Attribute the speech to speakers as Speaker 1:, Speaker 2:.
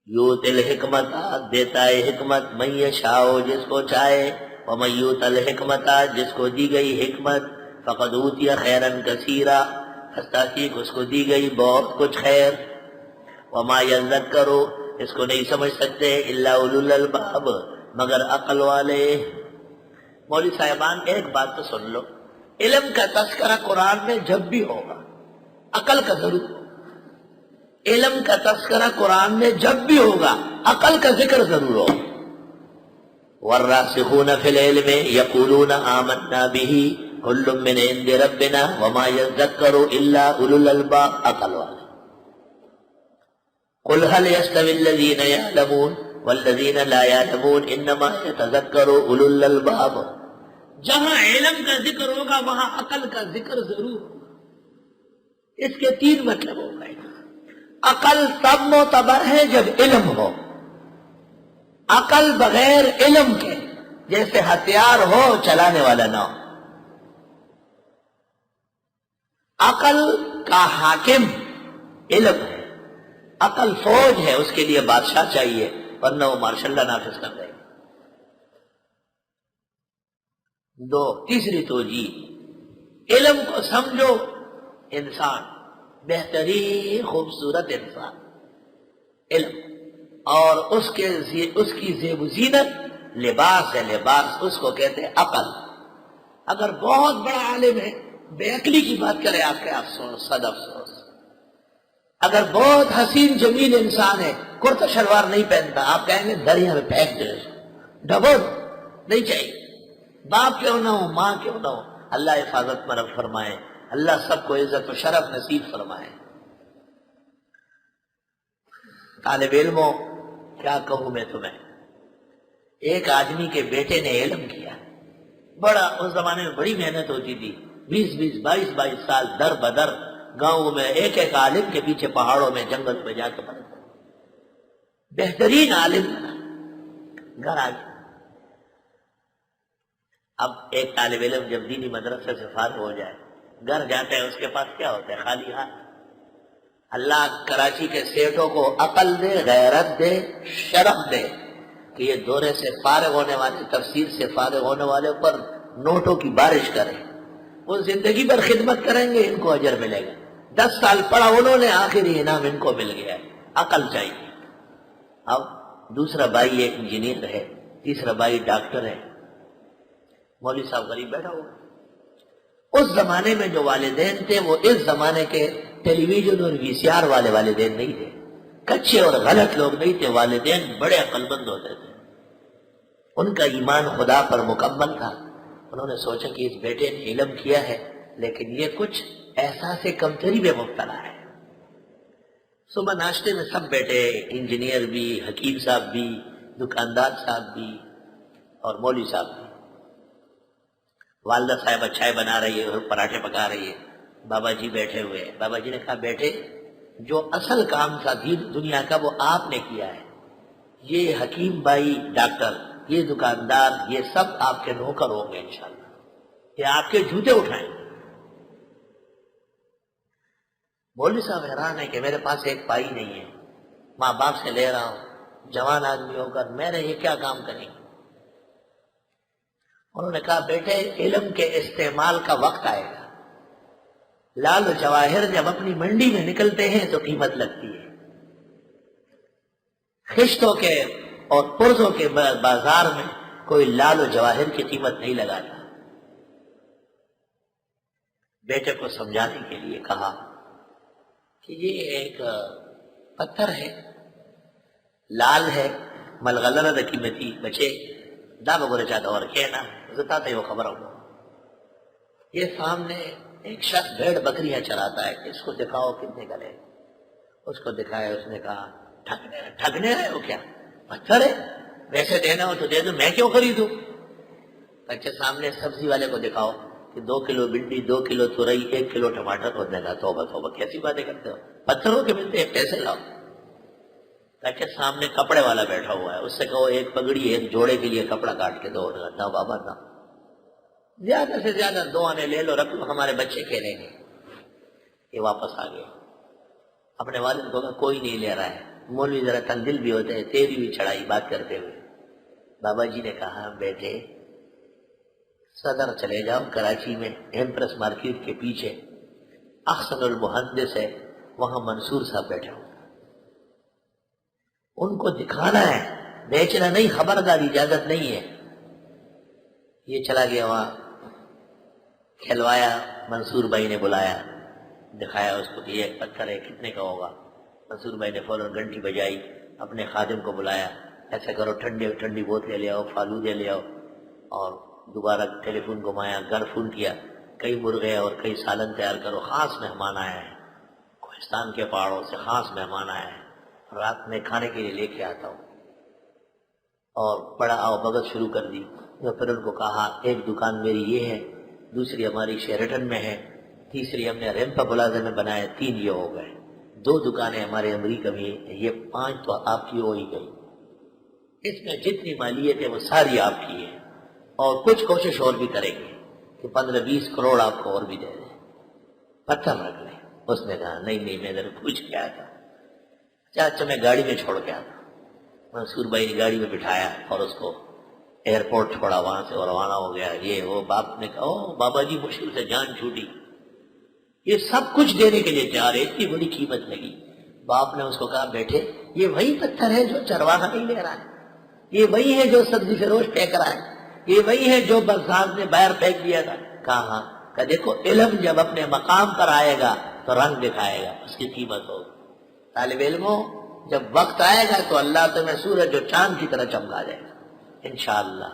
Speaker 1: یؤتی الحکمت، دیتا ہے حکمت، من یشاء، جس کو چاہے، ومن یؤت الحکمت، جس کو دی گئی حکمت، فقد اوتی خیرا کثیرا، پس تحقیق اس کو دی گئی بہت کچھ خیر، وما یذکر، اس کو نہیں سمجھ سکتے الا اولو الالباب، مگر عقل والے۔ مولوی صاحبان ایک بات تو سن لو، علم کا تذکرہ قرآن میں جب بھی ہوگا عقل کا ضرور ہوگا، علم کا تذکرہ قرآن میں جب بھی ہوگا عقل کا ذکر ضرور ہوگا۔ والراسخون فی العلم یقولون آمنا به کل من عند ربنا وما یذکر الا اولو الالباب، عقل والے۔ قل هل يستوي الذين يعلمون والذين لا يعلمون انما يتذكر اولو الالباب۔ جہاں علم کا ذکر ہوگا وہاں عقل کا ذکر ضرور ہوگا۔ اس کے تین مطلب ہو گئے۔ عقل تب معتبر ہے جب علم ہو، عقل بغیر علم کے جیسے ہتھیار ہو چلانے والا نہ ہو۔ عقل کا حاکم علم ہے، عقل فوج ہے، اس کے لیے بادشاہ چاہیے ورنہ وہ مارشل اللہ نافذ کر دے گا۔ دو، تیسری توجیہ، علم کو سمجھو انسان، بہترین خوبصورت انسان علم، اور اس کی زیب و زینت لباس ہے، لباس اس کو کہتے ہیں عقل۔ اگر بہت بڑا عالم ہے بے عقلی کی بات کرے آپ کے افسوس، صد افسوس۔ اگر بہت حسین جمیل انسان ہے کرتا شلوار نہیں پہنتا، آپ کہیں گے دریا میں پھینک دے، ڈبو نہیں چاہیے۔ باپ کیوں نہ ہو، ماں کیوں نہ ہو، اللہ حفاظت میں رب فرمائے، اللہ سب کو عزت و شرف نصیب فرمائے۔ طالب علموں کیا کہوں میں تمہیں، ایک آدمی کے بیٹے نے علم کیا، بڑا، اس زمانے میں بڑی محنت ہوتی تھی، 20 22 سال در بدر گاؤں میں ایک ایک عالم کے پیچھے پہاڑوں میں جنگل میں جا کے پڑھتا، بہترین عالم بنا، گھر آ گیا۔ اب ایک طالب علم جب دینی مدرسے سے فارغ ہو جائے گھر جاتے ہیں، اس کے پاس کیا ہوتا ہے؟ خالی ہاتھ۔ اللہ کراچی کے سیٹوں کو عقل دے، غیرت دے، شرف دے کہ یہ دورے سے فارغ ہونے والے، تفسیر سے فارغ ہونے والے پر نوٹوں کی بارش کریں، وہ زندگی بھر خدمت کریں گے، ان کو اجر ملے گا۔ 10 سال پڑھا انہوں نے، آخری انعام ان کو مل گیا ہے، عقل چاہیے۔ اب دوسرا بھائی ایک انجینئر ہے، تیسرا بھائی ڈاکٹر ہے، مولوی صاحب غریب بیٹھا ہوا۔ اس زمانے میں جو والدین تھے وہ اس زمانے کے ٹیلی ویژن اور وی سی آر والے والدین نہیں تھے، کچے اور غلط لوگ نہیں تھے، والدین بڑے عقل مند ہوتے تھے، ان کا ایمان خدا پر مکمل تھا۔ انہوں نے سوچا کہ اس بیٹے نے علم کیا ہے لیکن یہ کچھ احساس کمتری میں مبتلا ہے۔ صبح ناشتے میں سب بیٹھے، انجینئر بھی، حکیم صاحب بھی، دکاندار صاحب بھی اور مولوی صاحب بھی۔ والدہ صاحبہ چائے بنا رہی ہے اور پراٹھے پکا رہی ہے، بابا جی بیٹھے ہوئے ہیں۔ بابا جی نے کہا بیٹے، جو اصل کام تھا دین دنیا کا وہ آپ نے کیا ہے، یہ حکیم بھائی ڈاکٹر، یہ دکاندار، یہ سب آپ کے نوکر ہوں گے انشاءاللہ، یہ آپ کے جوتے اٹھائیں۔ مولوی صاحب حیران ہے کہ میرے پاس ایک پائی نہیں ہے، ماں باپ سے لے رہا ہوں، جوان آدمی ہو کر میرے یہ کیا کام کریں گے؟ انہوں نے کہا بیٹے، علم کے استعمال کا وقت آئے گا، لال و جواہر جب اپنی منڈی میں نکلتے ہیں تو قیمت لگتی ہے، خشتوں کے اور پرزوں کے بازار میں کوئی لال و جواہر کی قیمت نہیں لگاتا۔ بیٹے کو سمجھانے کے لیے کہا کہ یہ ایک پتھر ہے، لال ہے، ملغلرہ دا قیمتی بچے دا بگورے چاہتا اور کہنا زتا تا یہ خبر ہوں۔ یہ سامنے ایک شخص بھیڑ بکریاں چراتا ہے، اس کو دکھاؤ کتنے کا لے۔ اس کو دکھایا، اس نے کہا ٹھگنے آئے ہو کیا؟ پتھر ہے، ویسے دینا ہو تو دے دو، میں کیوں خریدوں؟ اچھا سامنے سبزی والے کو دکھاؤ کہ 2 کلو بھنڈی، 2 کلو تورئی، 1 کلو ٹماٹر ہو دے گا۔ توبہ توبہ کیسی باتیں کرتے ہو، پتھروں کے ملتے ہیں، پیسے لاؤ۔ تاکہ سامنے کپڑے والا بیٹھا ہوا ہے، اس سے کہو ایک پگڑی ایک جوڑے کے لیے کپڑا کاٹ کے دو۔ نہ بابا نہ، زیادہ سے زیادہ 2 آنے لے لو، رکھ لو، ہمارے بچے کھیلیں گے۔ یہ واپس آ گئے، اپنے والد کو کہا کوئی نہیں لے رہا ہے، مولوی ذرا تنزل بھی ہوتے ہیں، تیری بھی چڑھائی بات کرتے ہوئے۔ بابا جی نے کہا بیٹے صدر چلے جاؤ کراچی میں، ایمپریس مارکیٹ کے پیچھے احسن المحدث ہے، وہاں منصور صاحب بیٹھے ہوں، ان کو دکھانا ہے، بیچنا نہیں، خبردار اجازت نہیں ہے۔ یہ چلا گیا وہاں، کھلوایا، منصور بھائی نے بلایا، دکھایا اس کو کہ یہ ایک پتھر ہے، کتنے کا ہوگا؟ منصور بھائی نے فوراً گھنٹی بجائی، اپنے خادم کو بلایا، ایسا کرو ٹھنڈی بوتلیں لے آؤ، فالودے لے آؤ، اور دوبارہ ٹیلی فون گھمایا، گھر فون کیا، کئی مرغے اور کئی سالن تیار کرو، خاص مہمان آیا ہے، کوہستان کے پہاڑوں سے خاص مہمان آیا ہے، رات میں کھانے کے لیے لے کے آتا ہوں۔ اور بڑا آؤ بھگت شروع کر دی۔ پھر ان کو کہا ایک دکان میری یہ ہے، دوسری ہماری شیرٹن میں ہے، تیسری ہم نے ریمپا پلازا میں بنایا، 3 یہ ہو گئے، 2 دکانیں ہمارے امریکہ میں ہیں، یہ 5 تو آپ کی ہو ہی گئی۔ اس میں جتنی مالیت ہے وہ ساری آپ کی ہے، اور کچھ کوشش اور بھی کریں گے کہ 15-20 کروڑ آپ کو اور بھی دے دیں، پتھر رکھ لیں۔ اس نے کہا نہیں میں ادھر پوچھ کے آیا تھا، اچھا میں گاڑی میں چھوڑ کے آتا۔ منصور بھائی نے گاڑی میں بٹھایا اور اس کو ایئرپورٹ چھوڑا، وہاں سے اور روانہ ہو گیا۔ یہ وہ باپ نے کہا او بابا جی مشکل سے جان چھوٹی، یہ سب کچھ دینے کے لیے تیار ہے، اتنی بڑی قیمت لگی۔ باپ نے اس کو کہا بیٹھے یہ وہی پتھر ہے جو چرواہا نہیں لے رہا ہے، یہ وہی ہے جو سبزی فروش پھینک رہا ہے، یہ وہی ہے جو بزاز نے باہر پھینک دیا تھا۔ کہا ہاں۔ کہ دیکھو علم جب اپنے مقام پر آئے گا تو رنگ دکھائے گا، اس کی قیمت ہوگی۔ طالب علموں جب وقت آئے گا تو اللہ تمہیں سورج اور چاند کی طرح چمکا دے گا انشاءاللہ۔